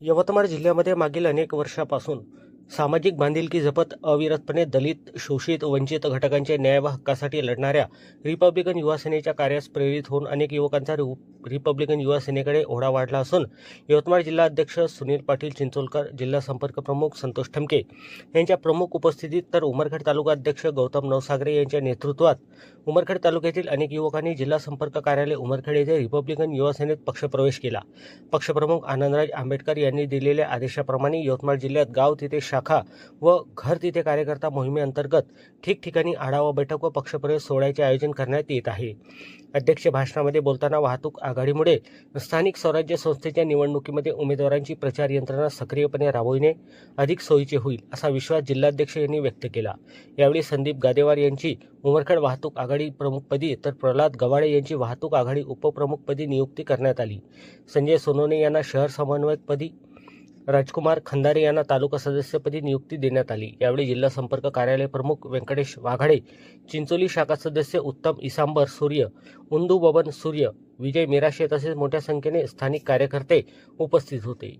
यवतमाळ जिल्ह्यामध्ये मागील अनेक वर्षापासून सामाजिक बांधिलकी जपत अविरतपणे दलित, शोषित, वंचित घटकांच्या न्याय व हक्कासाठी लढणाऱ्या रिपब्लिकन युवा सेनेच्या कार्यास प्रेरित होऊन अनेक युवकांचा रिपब्लिकन युवा सेनेकडे ओढा वाढला असून यवतमाळ जिल्हा अध्यक्ष सुनील पाटील चिंचोलकर, जिल्हा संपर्क प्रमुख संतोष ठमके यांच्या प्रमुख उपस्थितीत तर उमरखेड तालुका अध्यक्ष गौतम नवसागरे यांच्या नेतृत्वात उमरखेड तालुक्यातील अनेक युवकांनी जिल्हा संपर्क कार्यालय उमरखेड येथे रिपब्लिकन युवा सेनेत पक्षप्रवेश केला। पक्षप्रमुख आनंदराज आंबेडकर यांनी दिलेल्या आदेशाप्रमाणे यवतमाळ जिल्ह्यात गाव तिथे शाखा व घर तिथे कार्यकर्ता मोहिमेअंतर्गत ठिकठिकाणी आढावा बैठक व पक्षप्रवेश सोहळ्याचे आयोजन करण्यात येत आहे। अध्यक्ष भाषणामध्ये बोलताना वाहतूक आघाडीमुळे स्थानिक स्वराज्य संस्थेच्या निवडणुकीमध्ये उमेदवारांची प्रचार यंत्रणा सक्रियपणे राबविणे अधिक सोयीचे होईल असा विश्वास जिल्हाध्यक्ष यांनी व्यक्त केला। यावेळी संदीप गादेवार यांची उमरखेड वाहतूक आघाडी प्रमुखपदी तर प्रल्हाद गवाडे यांची वाहतूक आघाडी उपप्रमुखपदी नियुक्ती करण्यात आली। संजय सोनवणे यांना शहर समन्वयकपदी, राजकुमार खंदारे यांना तालुका सदस्यपदी नियुक्ती देण्यात आली। यावेळी जिल्हा संपर्क कार्यालय प्रमुख व्यंकटेश वाघाडे, चिंचोली शाखा सदस्य उत्तम इसांबर सूर्य, उंदू बबन सूर्य, विजय मिराशे तसेच मोठ्या संख्येने स्थानिक कार्यकर्ते उपस्थित होते।